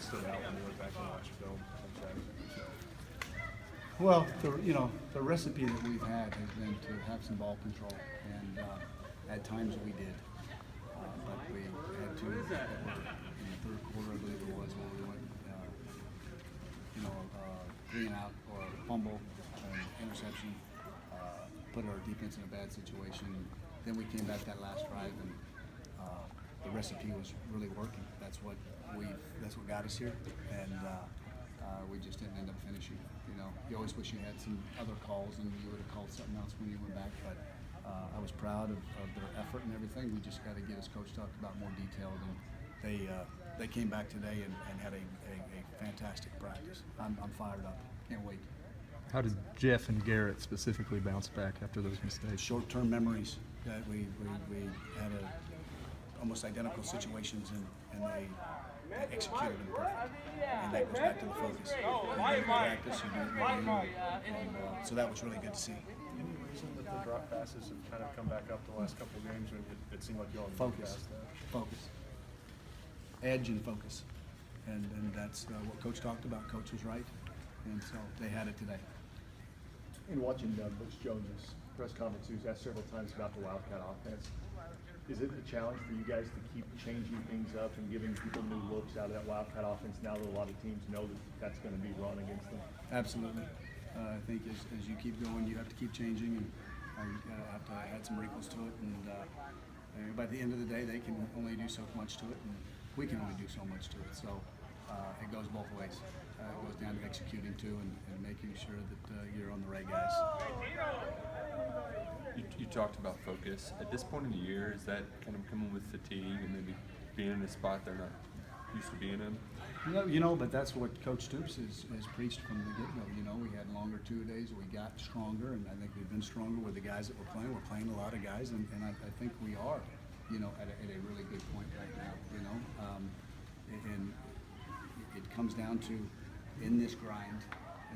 stood out when you look back and watch film on Saturday? Well, the recipe that we've had has been to have some ball control, and at times we did, but we had to, in the third quarter, I believe it was, where we went, 3 and out, or a fumble, an interception, put our defense in a bad situation. Then we came back that last drive, and the recipe was really working. That's what got us here, and we just didn't end up finishing. You always wish you had some other calls and you would have called something else when you went back, but I was proud of their effort and everything. We just got to get, as Coach talked about, more detailed, and they came back today and had a fantastic practice. I'm fired up. Can't wait. How did Jeff and Garrett specifically bounce back after those mistakes? Short-term memories. That we had almost identical situations, and they executed them perfect. And that goes back to the focus. Practice, so that was really good to see. Any reason that the drop passes have kind of come back up the last couple of games when it seemed like you all moved past that? Focus. Edge and focus. And that's what Coach talked about. Coach was right. And so they had it today. In watching Coach Jones' press conference, he was asked several times about the Wildcat offense. Is it a challenge for you guys to keep changing things up and giving people new looks out of that Wildcat offense now that a lot of teams know that that's going to be run against them? Absolutely. I think as you keep going, you have to keep changing, and you have to add some wrinkles to it. And by the end of the day, they can only do so much to it, and we can only do so much to it. So it goes both ways. It goes down to executing too, and making sure that you're on the right guys. You talked about focus. At this point in the year, is that kind of coming with fatigue and maybe being in a spot they're not used to being in? But that's what Coach Stoops has preached from the get-go. We had longer 2 days. We got stronger, and I think we've been stronger with the guys that we're playing. We're playing a lot of guys, and I think we are, at a really good point right now. And it comes down to, in this grind,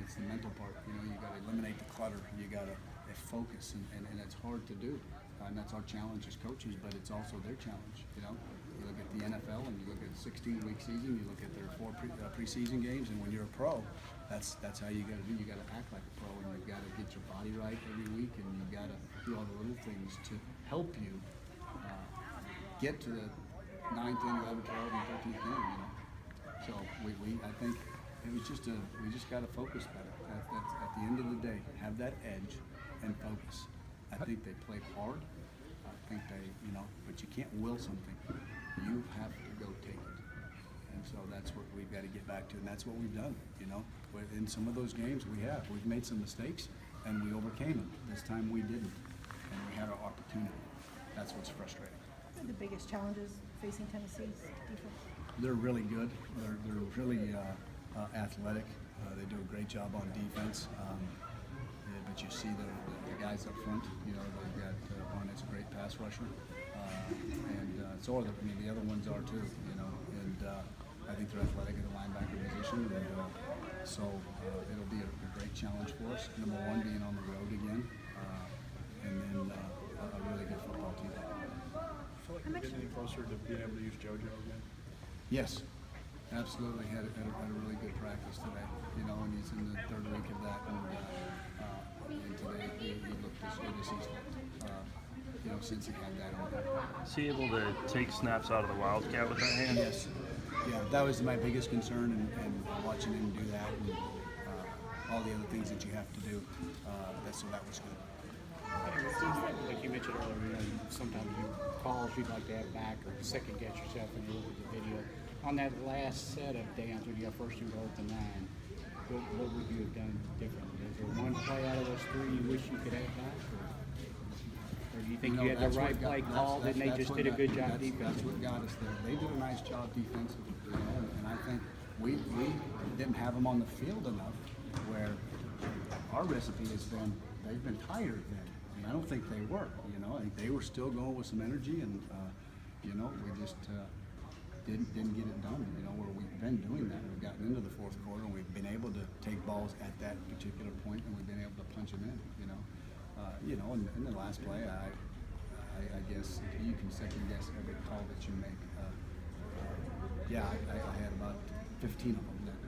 it's the mental part. You got to eliminate the clutter. You got to focus, and it's hard to do. And that's our challenge as coaches, but it's also their challenge. You look at the NFL, and you look at a 16-week season. You look at their 4 preseason games, and when you're a pro, that's how you got to do. You got to act like a pro, and you've got to get your body right every week, and you got to do all the little things to help you get to the 9th, 10th, 11th, 12th, and 13th game. So I think we just got to focus better. At the end of the day, have that edge and focus. I think they played hard. I think they, but you can't will something. You have to go take it. And so that's what we've got to get back to, and that's what we've done. In some of those games we've made some mistakes, and we overcame them. This time we didn't, and we had our opportunity. That's what's frustrating. What are the biggest challenges facing Tennessee's defense? They're really good. They're really athletic. They do a great job on defense. But you see the guys up front. They've got Barnett's a great pass rusher, and so are the other ones are too. And I think they're athletic at the linebacker position, and so it'll be a great challenge for us. Number one, being on the road again, and then a really good football team. I feel like we're getting any closer to being able to use JoJo again. Yes, absolutely. Had a really good practice today. And he's in the 3rd week of that, and today he looked as good as he's looked, since he had that on. Is he able to take snaps out of the Wildcat with that hand? Yes. Yeah, that was my biggest concern, and watching him do that, and all the other things that you have to do. So that was good. Like you mentioned earlier, sometimes you calls you'd like to have back or second guess yourself when you look at the video. On that last set of downs when you got first and goal to 9, what would you have done differently? Is there one play out of those 3 you wish you could have back? Or do you think you had the right play called and they just did a good job defensively? That's what got us there. They did a nice job defensively, and I think we didn't have them on the field enough where our recipe has been, they've been tired then. And I don't think they were, I think they were still going with some energy, and we just didn't get it done. Where we've been doing that, we've gotten into the 4th quarter, and we've been able to take balls at that particular point, and we've been able to punch them in. And in the last play, I guess you can second guess every call that you make. yeah, I had about 15 of them that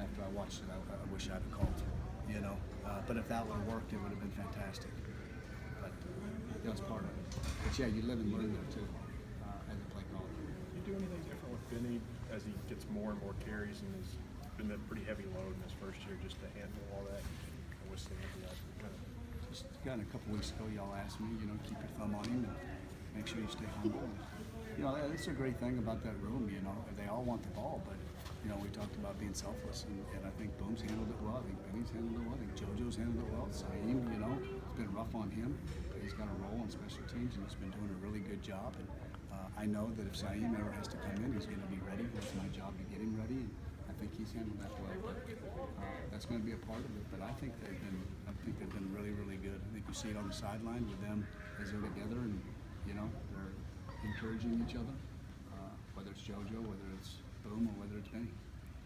after I watched it, I wish I'd have called, you know. But if that would have worked, it would have been fantastic. But you know, it's part of it. But yeah, you live and learn there too, as a play caller. Do you do anything different with Benny as he gets more and more carries and has been a pretty heavy load in his first year just to handle all that? I wish they would be out there kind of. Just a couple weeks ago, y'all asked me, you know, keep your thumb on him and make sure you stay humble. And, you know, that's a great thing about that room. You know, they all want the ball, but you know, we talked about being selfless, and I think Boom's handled it well. I think Benny's handled it well. I think JoJo's handled it well. Saeem, you know, it's been rough on him, but he's got a role on special teams, and he's been doing a really good job. And I know that if Saeem ever has to come in, he's going to be ready. It's my job to get him ready, and I think he's handled that well. But that's going to be a part of it. But I think they've been really, really good. I think you see it on the sideline with them as they're together, and you know, they're encouraging each other. Whether it's JoJo, whether it's Boom, or whether it's Benny.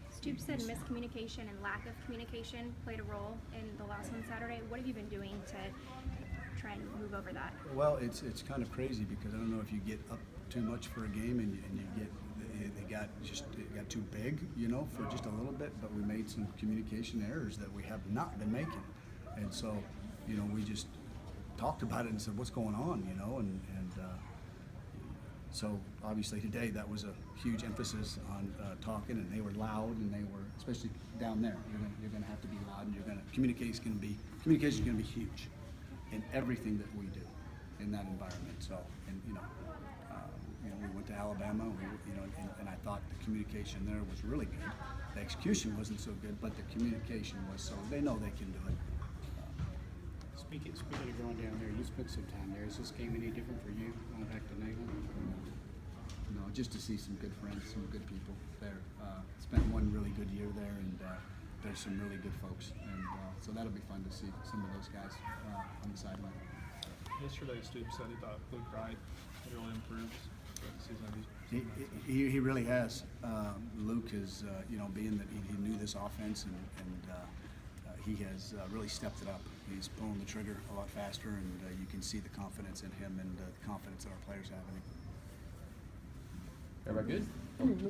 Stoop said miscommunication and lack of communication played a role in the last one Saturday. What have you been doing to try and move over that? Well, it's kind of crazy because I don't know if you get up too much for a game and you get it got too big, you know, for just a little bit. But we made some communication errors that we have not been making, and so you know we just talked about it and said what's going on, you know, and so obviously today that was a huge emphasis on talking, and they were loud, and they were, especially down there. You're gonna have to be loud, and communication's gonna be huge in everything that we do in that environment. So, and you know, we went to Alabama, and I thought the communication there was really good. The execution wasn't so good, but the communication was, so they know they can do it. Speaking of going down there, you spent some time there. Is this game any different for you going back to Neyland? No, just to see some good friends, some good people there. Spent one really good year there, and there's some really good folks, and so that'll be fun to see some of those guys on the sideline. Yesterday, Stoop said he thought Luke Wright really improved throughout the season. He really has. Luke is, you know, being that he knew this offense, and he has really stepped it up. He's pulling the trigger a lot faster, and you can see the confidence in him and the confidence that our players have in him. Everybody good?